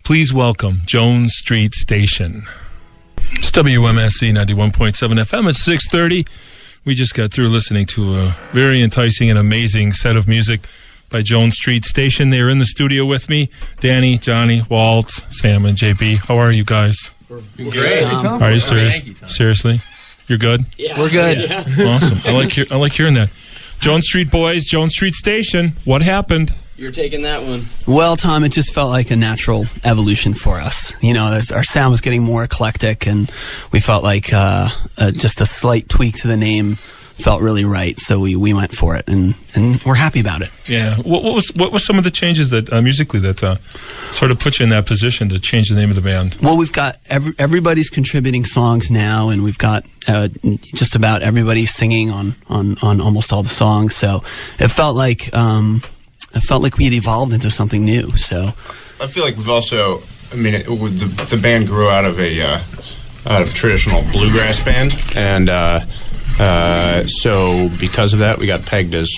Please welcome Jones Street Station. It's WMSE 91.7 FM at 6:30. We just got through listening to a very enticing and amazing set of music by Jones Street Station. They're in the studio with me. Danny, Johnny, Walt, Sam, and JB. How are you guys? We're great. Tom. Are you serious? Thank you, Tom. Seriously? You're good? Yeah. We're good. Yeah. Awesome. I like hearing that. Jones Street Boys, Jones Street Station. What happened? You're taking that one. Well, Tom, it just felt like a natural evolution for us. You know, our sound was getting more eclectic, and we felt like just a slight tweak to the name felt really right. So we went for it, and we're happy about it. Yeah. What was some of the changes that musically that sort of put you in that position to change the name of the band? Well, we've got everybody's contributing songs now, and we've got just about everybody singing on almost all the songs. So it felt like we had evolved into something new. So I feel like we've also, the band grew out of a traditional bluegrass band, and so because of that, we got pegged as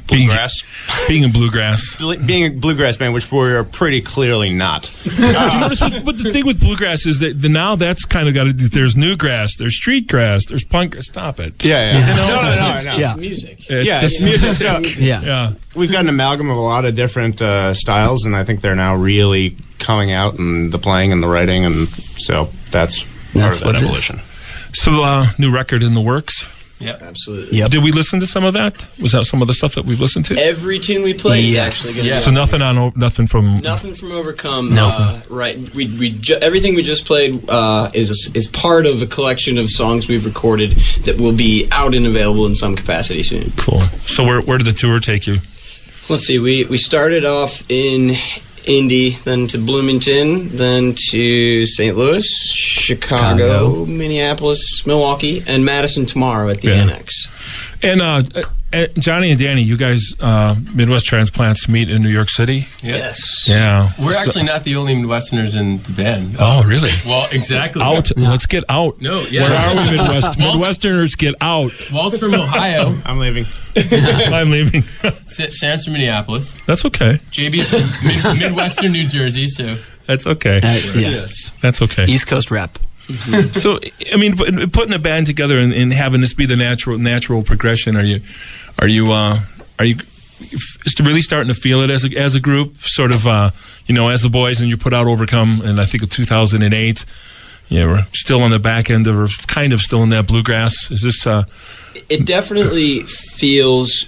bluegrass. Being a bluegrass. Being a bluegrass band, which we're pretty clearly not. Did you notice but the thing with bluegrass is that now that's kind of got there's new grass, there's street grass, there's punk. Stop it. Yeah. You know? No. It's music. It's just music. So, yeah. We've got an amalgam of a lot of different styles, and I think they're now really coming out in the playing and the writing, and so that's part of that evolution. So, new record in the works? Yeah, absolutely. Yep. Did we listen to some of that? Was that some of the stuff that we've listened to? Every tune we play is actually going to be So nothing from Overcome. Right. Everything we just played is part of a collection of songs we've recorded that will be out and available in some capacity soon. Cool. So where did the tour take you? Let's see. We started off in Indy, then to Bloomington, then to St. Louis, Chicago, Minneapolis, Milwaukee, and Madison tomorrow at the Annex. And Johnny and Danny, you guys Midwest transplants meet in New York City? Yes. Yeah. We're actually not the only Midwesterners in the band. Oh, really? Well, exactly. Out. No. Let's get out. No, yeah. Where are we, Midwesterners? Get out. Walt's from Ohio. I'm leaving. I'm leaving. Sam's from Minneapolis. That's okay. JB's from Midwestern New Jersey, so... That's okay. Yes. That's okay. East Coast rep. So, putting the band together and having this be the natural progression, are you really starting to feel it as a group, sort of, as the boys, and you put out Overcome, and I think of 2008. We're still on the back end of, or kind of still in that bluegrass. Is this? It definitely feels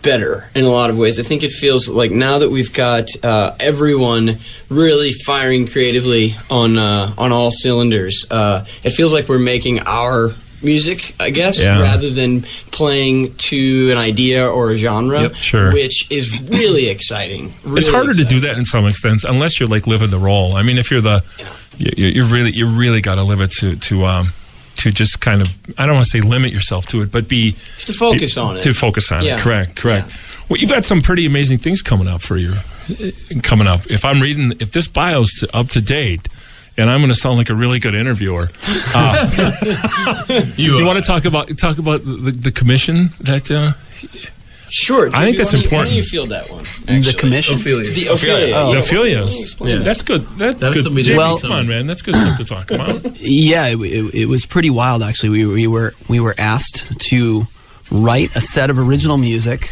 better in a lot of ways. I think it feels like now that we've got everyone really firing creatively on all cylinders, it feels like we're making our music, I guess, rather than playing to an idea or a genre, which is really exciting. Really it's harder exciting. to do that in some extent, unless you're like living the role. I mean, if you're you really got to live it to just kind of, I don't want to say limit yourself to it, but to focus on it. To focus on it. Correct. Yeah. Well, you've got some pretty amazing things coming up for you. If this bio's up to date, and I'm going to sound like a really good interviewer. You want to talk about the commission that? Sure. I think that's important. How do you feel that one? Actually? The commission? Ophelia. The Ophelia. The Ophelias. Yeah. That's good. That's good. Well, come on, man. That's good stuff to talk about. Yeah, it was pretty wild, actually. We were asked to write a set of original music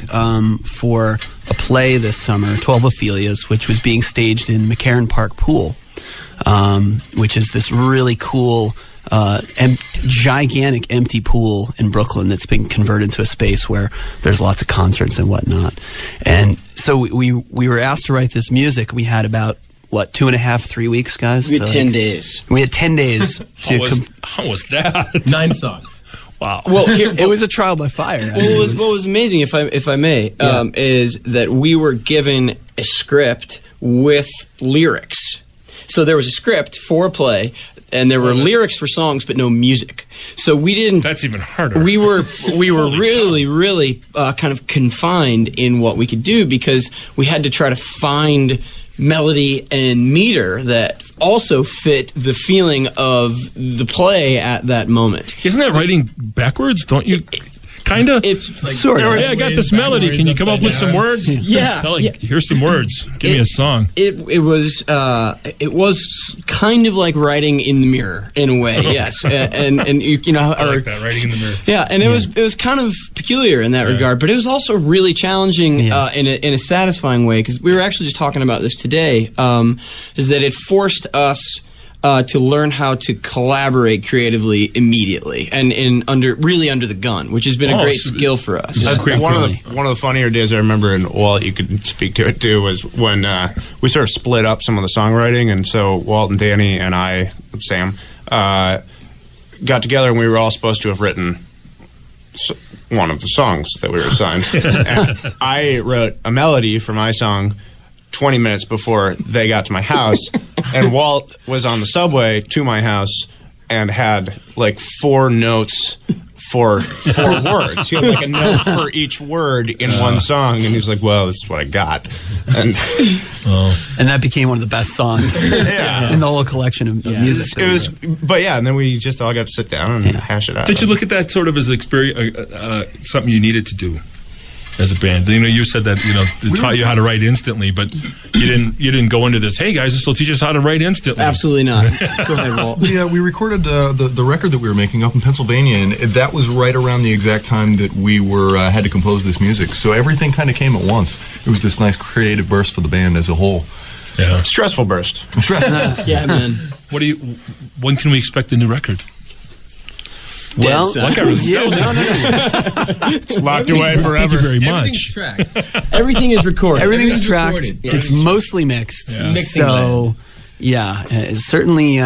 for a play this summer, 12 Ophelias, which was being staged in McCarran Park Pool, which is this really cool, gigantic empty pool in Brooklyn that's been converted into a space where there's lots of concerts and whatnot. And so we were asked to write this music. We had about 2.5, 3 weeks, guys? We had 10 days. We had 10 days to. How was that? 9 songs. Wow. Well, it was a trial by fire. What was amazing, if I may, is that we were given a script with lyrics. So there was a script for a play, and there were lyrics for songs, but no music. So we didn't. That's even harder. We were really kind of confined in what we could do because we had to try to find melody and meter that also fit the feeling of the play at that moment. Isn't that writing backwards? Don't you? Kinda. It's like Sort of. Hey, I got this melody. Can you come up with some words? Yeah. Here's some words. Give me a song. It was kind of like writing in the mirror in a way, yes, and you know, I like that, writing in the mirror. yeah, and it was kind of peculiar in that regard, but it was also really challenging in a satisfying way, because we were actually just talking about this today. Is that it forced us to learn how to collaborate creatively immediately and under the gun, which has been a great skill for us. One of the funnier days I remember, and Walt, you could speak to it too, was when we sort of split up some of the songwriting, and so Walt and Danny and I, Sam, got together, and we were all supposed to have written one of the songs that we were assigned. And I wrote a melody for my song 20 minutes before they got to my house, and Walt was on the subway to my house and had like 4 notes for 4 words. He had like a note for each word in one song, and he's like, well, this is what I got. And that became one of the best songs in the whole collection of music. It was, but yeah, and then we just all got to sit down and hash it out. Did you look at that sort of as experience, something you needed to do as a band? You know, you said that, you know, they taught you how to write instantly, but you didn't go into this, hey guys, this will teach us how to write instantly. Absolutely not. Go ahead, Walt. Yeah, we recorded the record that we were making up in Pennsylvania, and that was right around the exact time that we were had to compose this music. So everything kind of came at once. It was this nice creative burst for the band as a whole. Yeah. Stressful burst. Yeah, man. When can we expect the new record? Well, It's locked away forever. Thank you very Everything's much. tracked. Everything is recorded. everything's tracked. recorded. It's mostly mixed. Yeah. Mixing So, certainly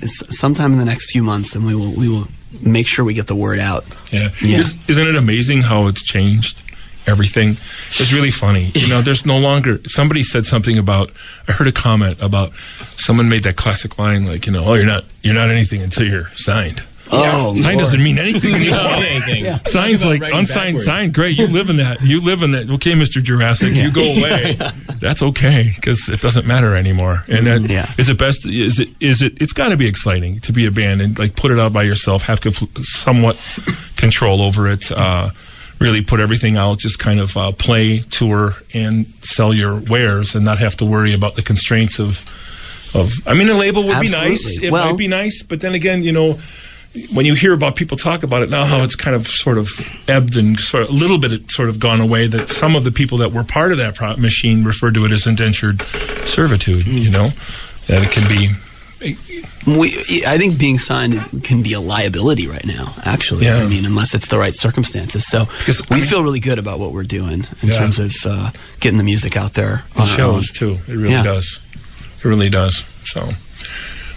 sometime in the next few months, and we will make sure we get the word out. Yeah. Yeah. Isn't it amazing how it's changed? Everything. It's really funny. You know, there's no longer, somebody said something about, I heard a comment about, someone made that classic line like, you know, oh, you're not anything until you're signed. Oh, Sign doesn't mean anything anymore. anything. Yeah. Sign's like unsigned sign. Great, you live in that. Okay, Mr. Jurassic, you go away. That's okay, because it doesn't matter anymore. And then is it best? Is it? It's got to be exciting to be a band and like put it out by yourself, have somewhat control over it. Really put everything out, just kind of play, tour, and sell your wares, and not have to worry about the constraints of. I mean, a label would be nice. It might be nice, but then again, you know, when you hear about people talk about it now, how it's kind of sort of ebbed and sort of a little bit sort of gone away, that some of the people that were part of that machine referred to it as indentured servitude, you know, that it can be. I think being signed can be a liability right now, actually. Yeah. I mean, unless it's the right circumstances. So we feel really good about what we're doing in terms of getting the music out there. It shows, too. It really does. It really does. So,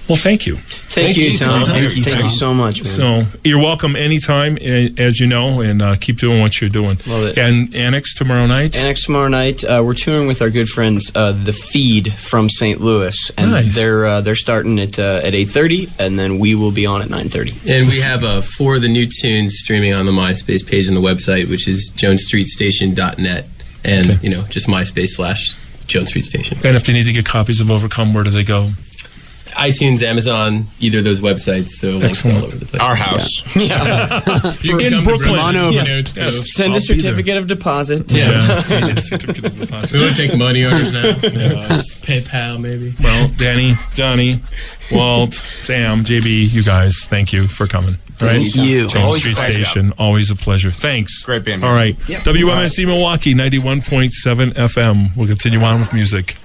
well, thank you. Thank you, Tom. Thank you so much, man. So, you're welcome anytime, as you know, and keep doing what you're doing. Love it. And Annex tomorrow night? Annex tomorrow night. We're touring with our good friends, The Feed from St. Louis. And Nice. they're starting at 8:30, and then we will be on at 9:30. And we have 4 of the new tunes streaming on the MySpace page on the website, which is jonesstreetstation.net, and you know, just MySpace/Jones Street Station. And if they need to get copies of Overcome, where do they go? iTunes, Amazon, either of those websites. So links all over the place. Our house. You can In come Brooklyn. To Come on over. Yes. Send I'll a be there. certificate of deposit. Certificate of deposit. We want to take money orders now. PayPal, maybe. Well, Danny, Johnny, Walt, Sam, JB, you guys, thank you for coming. Thank you. Jones Always Street a pleasure. Station, always a pleasure. Thanks. Great being here. All right. WMSE Milwaukee, 91.7 FM. We'll continue on with music.